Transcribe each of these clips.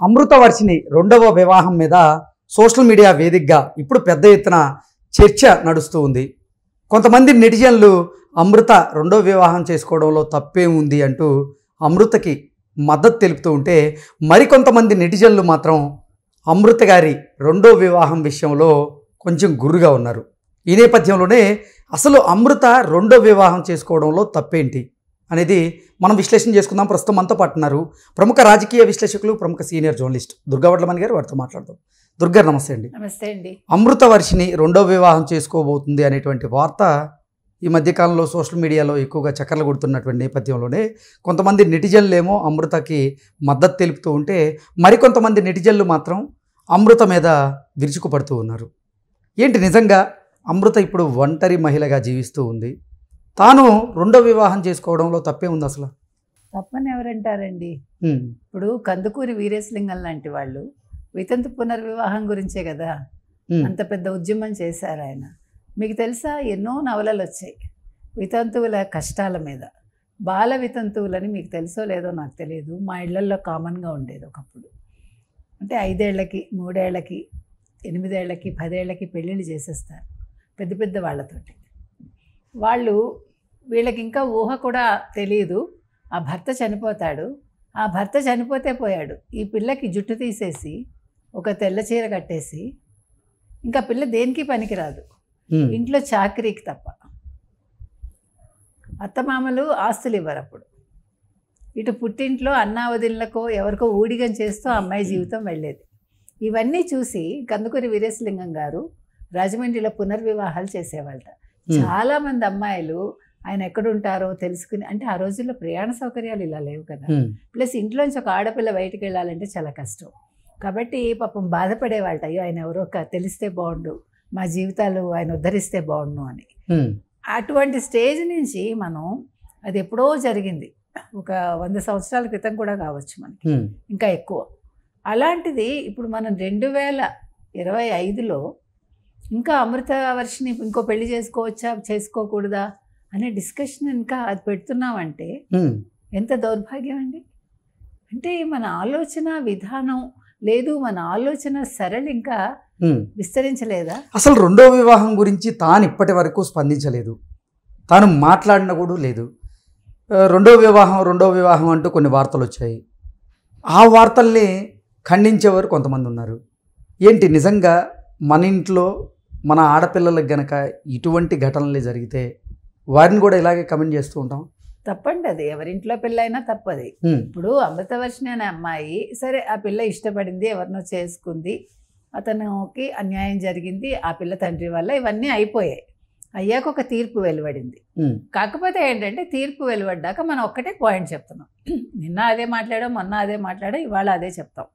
అమృతవర్షిణి రెండవ వివాహం మీద సోషల్ మీడియా వేదికగా ఇప్పుడు పెద్ద ఎత్తున చర్చ నడుస్తూ ఉంది. కొంతమంది నెటిజన్లు అమృత రెండో వివాహం చేసుకోవడంలో తప్పే ఉంది అంటూ అమృతకి మద్దతు తెలుపుతూ ఉంటే, మరికొంతమంది నెటిజన్లు మాత్రం అమృత గారి రెండో వివాహం విషయంలో కొంచెం గుర్రుగా ఉన్నారు. ఈ నేపథ్యంలోనే అసలు అమృత రెండో వివాహం చేసుకోవడంలో తప్పేంటి అనేది మనం విశ్లేషణ చేసుకుందాం. ప్రస్తుతం మనతో పాటు ఉన్నారు ప్రముఖ రాజకీయ విశ్లేషకులు, ప్రముఖ సీనియర్ జర్నలిస్ట్ దుర్గా వడ్లమణి గారు. వారితో మాట్లాడదాం. దుర్గా, నమస్తే అండి. నమస్తే అండి. అమృతవర్షిని రెండో వివాహం చేసుకోబోతుంది అనేటువంటి వార్త ఈ మధ్యకాలంలో సోషల్ మీడియాలో ఎక్కువగా చక్కర్లు కొడుతున్నటువంటి నేపథ్యంలోనే కొంతమంది నెటిజన్లేమో అమృతకి మద్దతు తెలుపుతూ ఉంటే, మరికొంతమంది నెటిజన్లు మాత్రం అమృత మీద విరుచుకుపడుతూ ఉన్నారు. ఏంటి, నిజంగా అమృత ఇప్పుడు ఒంటరి మహిళగా జీవిస్తూ ఉంది. తాను రెండో వివాహం చేసుకోవడంలో తప్పే ఉంది అసలు? తప్పని ఎవరంటారండి? ఇప్పుడు కందుకూరి వీరేశలింగం లాంటి వాళ్ళు వితంతు పునర్వివాహం గురించే కదా అంత పెద్ద ఉద్యమం చేశారు ఆయన. మీకు తెలుసా, ఎన్నో నవలలు వచ్చాయి వితంతువుల కష్టాల మీద. బాల వితంతువులని మీకు తెలుసో లేదో నాకు తెలియదు, మా ఇళ్లల్లో కామన్గా ఉండేది ఒకప్పుడు. అంటే 5 ఏళ్లకి 3 ఏళ్లకి 8 ఏళ్లకి 10 ఏళ్లకి పెళ్ళిళ్ళు చేసేస్తారు పెద్ద పెద్ద వాళ్ళతోటి. వాళ్ళు వీళ్ళకి ఇంకా ఊహ కూడా తెలియదు. ఆ భర్త చనిపోతాడు, ఆ భర్త చనిపోతే పోయాడు, ఈ పిల్లకి జుట్టు తీసేసి ఒక తెల్ల చీర కట్టేసి, ఇంకా పిల్ల దేనికి పనికిరాదు, ఇంట్లో చాకరీకి తప్ప. అత్తమామలు ఆస్తులు ఇవ్వరు అప్పుడు. ఇటు పుట్టింట్లో అన్నా వదినలకో ఎవరికో ఊడిగం చేస్తూ ఆ అమ్మాయి జీవితం వెళ్ళేది. ఇవన్నీ చూసి కందుకూరి వీరేశలింగం గారు రాజమండ్రిలో పునర్వివాహాలు చేసేవాళ్ళట. చాలామంది అమ్మాయిలు ఆయన ఎక్కడుంటారో తెలుసుకుని, అంటే ఆ రోజుల్లో ప్రయాణ సౌకర్యాలు ఇలా లేవు కదా, ప్లస్ ఇంట్లోంచి ఒక ఆడపిల్ల బయటికి వెళ్ళాలంటే చాలా కష్టం. కాబట్టి పాపం బాధపడేవాళ్ళట, అయ్యో ఆయన ఎవరో తెలిస్తే బాగుండు, మా జీవితాలు ఆయన ఉద్ధరిస్తే బాగుండు అని. అటువంటి స్టేజ్ నుంచి మనం, అది ఎప్పుడో జరిగింది, ఒక 100 సంవత్సరాల క్రితం కూడా కావచ్చు మనకి, ఇంకా ఎక్కువ. అలాంటిది ఇప్పుడు మనం 2025లో ఇంకా అమృతవర్షిని ఇంకో పెళ్లి చేసుకోవచ్చా చేసుకోకూడదా అనే డిస్కషన్ ఇంకా అది పెడుతున్నామంటే ఎంత దౌర్భాగ్యం అండి. అంటే మన ఆలోచన విధానం లేదు, మన ఆలోచన సరళి ఇంకా విస్తరించలేదా? అసలు రెండో వివాహం గురించి తాను ఇప్పటి వరకు స్పందించలేదు, తాను మాట్లాడిన కూడా లేదు. రెండో వివాహం అంటూ కొన్ని వార్తలు వచ్చాయి. ఆ వార్తల్ని ఖండించేవారు కొంతమంది ఉన్నారు. ఏంటి, నిజంగా మన ఇంట్లో మన ఆడపిల్లలకు గనక ఇటువంటి ఘటనలు జరిగితే వారిని కూడా ఇలాగే కమెంట్ చేస్తూ ఉంటాం? తప్పండి, అది ఎవరింట్లో పిల్ల అయినా తప్పది. ఇప్పుడు అమృతవర్షిని అనే అమ్మాయి, సరే ఆ పిల్ల ఇష్టపడింది, ఎవరినో చేసుకుంది, అతనికి అన్యాయం జరిగింది, ఆ పిల్ల తండ్రి వల్ల ఇవన్నీ అయిపోయాయి. అయ్యాక ఒక తీర్పు వెలువడింది. కాకపోతే ఏంటంటే, తీర్పు వెలువడ్డాక మనం ఒక్కటే పాయింట్ చెప్తున్నాం. నిన్న అదే మాట్లాడాం, మొన్న అదే మాట్లాడాం, ఇవాళ అదే చెప్తాం.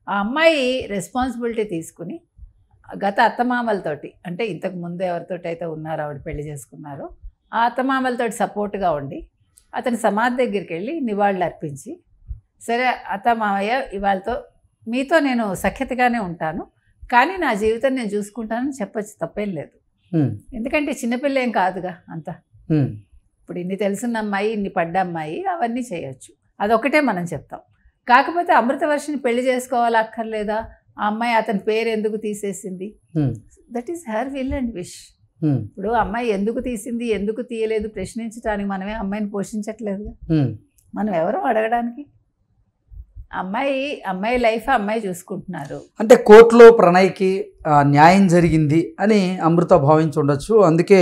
ఆ అమ్మాయి రెస్పాన్సిబిలిటీ తీసుకుని గత అత్తమామలతోటి, అంటే ఇంతకు ముందు ఎవరితోటి అయితే ఉన్నారో ఆవిడ పెళ్లి చేసుకున్నారో ఆ అత్తమామలతోటి సపోర్ట్గా ఉండి అతని సమాధి దగ్గరికి వెళ్ళి నివాళులు అర్పించి, సరే అత్తమామయ్య ఇవాళతో మీతో నేను సఖ్యతగానే ఉంటాను, కానీ నా జీవితం నేను చూసుకుంటానని చెప్పచ్చు, తప్పేం లేదు. ఎందుకంటే చిన్నపిల్ల ఏం కాదుగా అంత. ఇప్పుడు ఇన్ని తెలుసున్న అమ్మాయి, ఇన్ని పడ్డ అమ్మాయి, అవన్నీ చేయొచ్చు, అదొకటే మనం చెప్తాం. కాకపోతే అమృతవర్షిని పెళ్లి చేసుకోవాలా అక్కర్లేదా, ఆ అమ్మాయి అతని పేరు ఎందుకు తీసేసింది, that is her will and wish. ఇప్పుడు అమ్మాయి ఎందుకు తీసింది, ఎందుకు తీయలేదు ప్రశ్నించడానికి మనమే అమ్మాయిని పోషించట్లేదుగా, మనం ఎవరో అడగడానికి. అమ్మాయి లైఫ్ అమ్మాయి చూసుకుంటున్నారు. అంటే కోర్టులో ప్రణయ్కి న్యాయం జరిగింది అని అమృత భావించి ఉండొచ్చు, అందుకే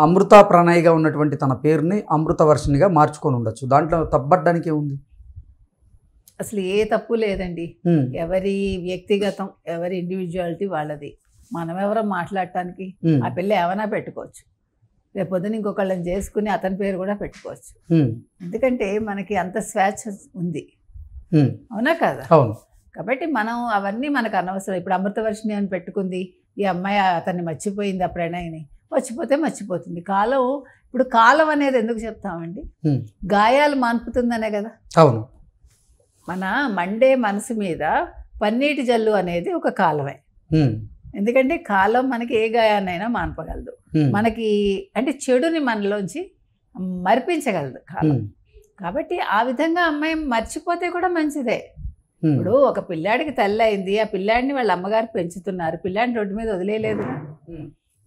అమృత ప్రణయ్గా ఉన్నటువంటి తన పేరుని అమృతవర్షినిగా మార్చుకొని ఉండొచ్చు. దాంట్లో తప్పడానికి ఏముంది? అసలు ఏ తప్పు లేదండి. ఎవరి వ్యక్తిగతం, ఎవరి ఇండివిజువాలిటీ వాళ్ళది. మనం ఎవరో మాట్లాడటానికి? ఆ పిల్ల ఏమైనా పెట్టుకోవచ్చు, రేపొద్దున ఇంకొకళ్ళని చేసుకుని అతని పేరు కూడా పెట్టుకోవచ్చు. ఎందుకంటే మనకి అంత స్వేచ్ఛ ఉంది, అవునా కదా? కాబట్టి మనం అవన్నీ మనకు అనవసరం. ఇప్పుడు అమృతవర్షిని అని పెట్టుకుంది, ఈ అమ్మాయి అతన్ని మర్చిపోయింది, ఆ ప్రణయ్ని. మర్చిపోతే మర్చిపోతుంది. కాలం, ఇప్పుడు కాలం అనేది ఎందుకు చెప్తామండి, గాయాలు మాన్పుతుందనే కదా. అవును, మన మండే మనసు మీద పన్నీటి జల్లు అనేది ఒక కాలమే. ఎందుకంటే కాలం మనకి ఏ గాయాన్నైనా మాన్పగలదు, మనకి అంటే చెడుని మనలోంచి మరిపించగలదు కాలం. కాబట్టి ఆ విధంగా అమ్మాయి మర్చిపోతే కూడా మంచిదే. ఇప్పుడు ఒక పిల్లాడికి తల్లి అయింది, ఆ పిల్లాడిని వాళ్ళ అమ్మగారు పెంచుతున్నారు, పిల్లాడిని రోడ్డు మీద వదిలేయలేదు.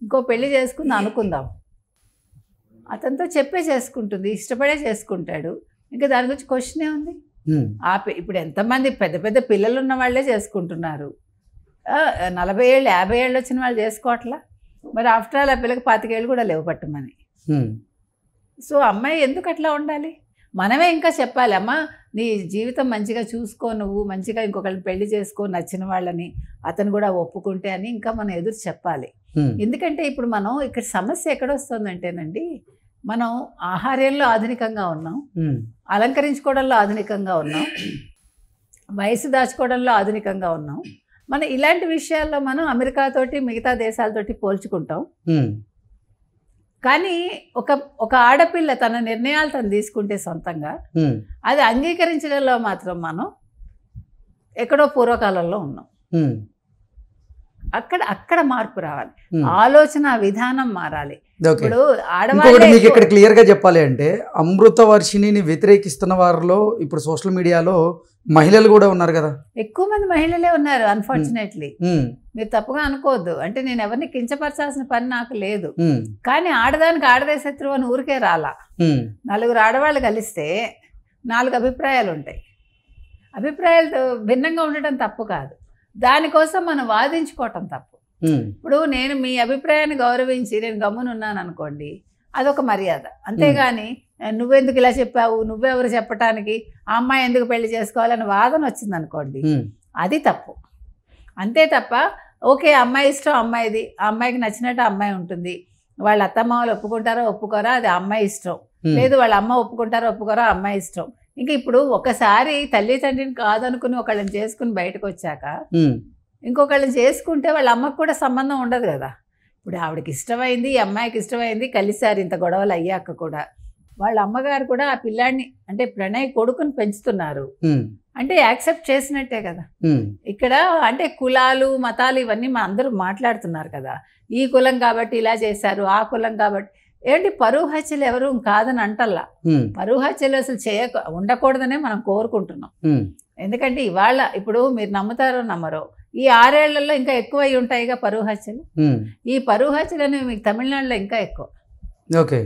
ఇంకో పెళ్లి చేసుకుందాం అనుకుందాం, అతనితో చెప్పే చేసుకుంటుంది, ఇష్టపడే చేసుకుంటాడు, ఇంకా దాని గురించి క్వశ్చనే ఉంది. ఇప్పుడు ఎంతమంది పెద్ద పెద్ద పిల్లలు ఉన్న వాళ్ళే చేసుకుంటున్నారు, 40 ఏళ్ళు 50 ఏళ్ళు వచ్చిన వాళ్ళు చేసుకోవట్లా. మరి ఆఫ్టర్ ఆల్ ఆ పిల్లకి 25 ఏళ్ళు కూడా లేవు పట్టమని. సో అమ్మాయి ఎందుకు అట్లా ఉండాలి? మనమే ఇంకా చెప్పాలి, అమ్మ నీ జీవితం మంచిగా చూసుకో, నువ్వు మంచిగా ఇంకొకరిని పెళ్లి చేసుకో, నచ్చిన వాళ్ళని, అతను కూడా ఒప్పుకుంటే అని ఇంకా మనం ఎదురు చెప్పాలి. ఎందుకంటే ఇప్పుడు మనం ఇక్కడ సమస్య ఎక్కడొస్తుందంటేనండి, మనం ఆహార్యంలో ఆధునికంగా ఉన్నాం, అలంకరించుకోవడంలో ఆధునికంగా ఉన్నాం, వయసు దాచుకోవడంలో ఆధునికంగా ఉన్నాం. మనం ఇలాంటి విషయాల్లో మనం అమెరికాతోటి మిగతా దేశాలతోటి పోల్చుకుంటాం. కానీ ఒక ఆడపిల్ల తన నిర్ణయాలు తను తీసుకుంటే సొంతంగా, అది అంగీకరించడంలో మాత్రం మనం ఎక్కడో పూర్వకాలంలో ఉన్నాం. అక్కడ మార్పు రావాలి, ఆలోచన విధానం మారాలి. ఇప్పుడు ఆడవాళ్ళు మీకు ఇక్కడ క్లియర్ గా చెప్పాలి అంటే, అమృతవర్షిణిని వ్యతిరేకిస్తున్న వారిలో ఇప్పుడు సోషల్ మీడియాలో మహిళలు కూడా ఉన్నారు కదా, ఎక్కువ మంది మహిళలే ఉన్నారు. అన్ఫార్చునేట్లీ మీరు తప్పుగా అనుకోవద్దు, అంటే నేను ఎవరిని కించపరచాల్సిన పని నాకు లేదు. కానీ ఆడదానికి ఆడదే శత్రువు అని ఊరికే రాలా. 4 ఆడవాళ్ళు కలిస్తే 4 అభిప్రాయాలు ఉంటాయి. అభిప్రాయాలు భిన్నంగా ఉండటం తప్పు కాదు, దానికోసం మనం వాదించుకోవటం తప్పు. ఇప్పుడు నేను మీ అభిప్రాయాన్ని గౌరవించి నేను గమ్మునున్నాను అనుకోండి, అదొక మర్యాద. అంతేగాని నువ్వెందుకు ఇలా చెప్పావు, నువ్వెవరు చెప్పటానికి, ఆ అమ్మాయి ఎందుకు పెళ్లి చేసుకోవాలని వాదన వచ్చింది అనుకోండి, అది తప్పు. అంతే తప్ప ఓకే అమ్మాయి ఇష్టం అమ్మాయిది, ఆ అమ్మాయికి నచ్చినట్టు అమ్మాయి ఉంటుంది, వాళ్ళ అత్తమ్మ వాళ్ళు ఒప్పుకుంటారో ఒప్పుకోరా అది అమ్మాయి ఇష్టం, లేదు వాళ్ళ అమ్మ ఒప్పుకుంటారో ఒప్పుకోరా అమ్మాయి ఇష్టం. ఇంకా ఇప్పుడు ఒకసారి తల్లి తండ్రిని కాదనుకుని ఒకళ్ళని చేసుకుని బయటకు వచ్చాక ఇంకొకళ్ళని చేసుకుంటే వాళ్ళ అమ్మకు కూడా సంబంధం ఉండదు కదా. ఇప్పుడు ఆవిడకి ఇష్టమైంది, ఈ అమ్మాయికి ఇష్టమైంది, కలిసారు ఇంత గొడవలు అయ్యాక కూడా వాళ్ళ అమ్మగారు కూడా ఆ పిల్లాడిని అంటే ప్రణయ్ కొడుకుని పెంచుతున్నారు అంటే యాక్సెప్ట్ చేసినట్టే కదా. ఇక్కడ అంటే కులాలు మతాలు ఇవన్నీ మా అందరూ మాట్లాడుతున్నారు కదా, ఈ కులం కాబట్టి ఇలా చేశారు, ఆ కులం కాబట్టి ఏంటి పరువు హత్యలు ఎవరు కాదని అంటల్లా. పరువు హత్యలు అసలు ఉండకూడదనే మనం కోరుకుంటున్నాం. ఎందుకంటే ఇవాళ ఇప్పుడు మీరు నమ్ముతారో నమ్మరో, ఈ 6 ఏళ్లలో ఇంకా ఎక్కువ అయి ఉంటాయిగా పరువు హత్యలు. ఈ పరువు హత్యలు అనేవి మీకు తమిళనాడులో ఇంకా ఎక్కువ. ఓకే,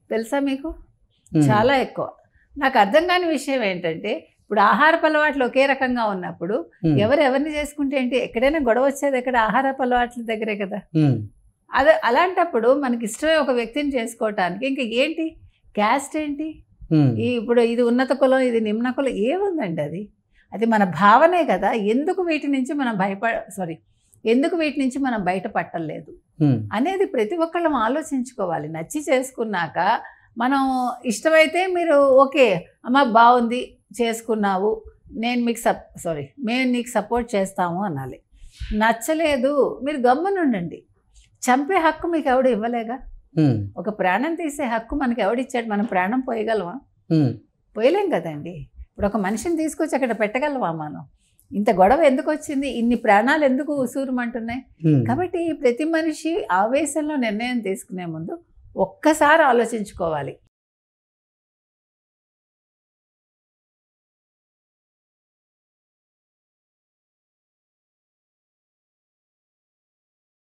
తెలుసా మీకు? చాలా ఎక్కువ. నాకు అర్థం కాని విషయం ఏంటంటే, ఇప్పుడు ఆహారపు అలవాట్లు ఒకే రకంగా ఉన్నప్పుడు ఎవరిని చేసుకుంటే ఏంటి, ఎక్కడైనా గొడవ వచ్చేది ఎక్కడ ఆహారపు అలవాట్ల దగ్గరే కదా. అదే అలాంటప్పుడు మనకి ఇష్టమే ఒక వ్యక్తిని చేసుకోవటానికి ఇంకా ఏంటి క్యాస్ట్ ఏంటి, ఇప్పుడు ఇది ఉన్నత కులం ఇది నిమ్న కులం ఏముందండి, అది మన భావనే కదా. ఎందుకు వీటి నుంచి మనం ఎందుకు వీటి నుంచి మనం బయటపట్టలేదు అనేది ప్రతి ఒక్కళ్ళం ఆలోచించుకోవాలి. నచ్చి చేసుకున్నాక మనం ఇష్టమైతే మీరు ఓకే అమ్మ బాగుంది చేసుకున్నావు, నేను మీకు మేము నీకు సపోర్ట్ చేస్తాము అనాలి. నచ్చలేదు మీరు గమ్మునుండండి. చంపే హక్కు మీకు ఎవడు ఇవ్వలేగా. ఒక ప్రాణం తీసే హక్కు మనకి ఎవడిచ్చాడు? మనం ప్రాణం పోయగలవా? పోయలేం కదండి. ఇప్పుడు ఒక మనిషిని తీసుకొచ్చి అక్కడ పెట్టగలవా మనం? ఇంత గొడవ ఎందుకు వచ్చింది, ఇన్ని ప్రాణాలు ఎందుకు ఉసూరుమంటున్నాయి? కాబట్టి ప్రతి మనిషి ఆవేశంలో నిర్ణయం తీసుకునే ముందు ఒక్కసారి ఆలోచించుకోవాలి.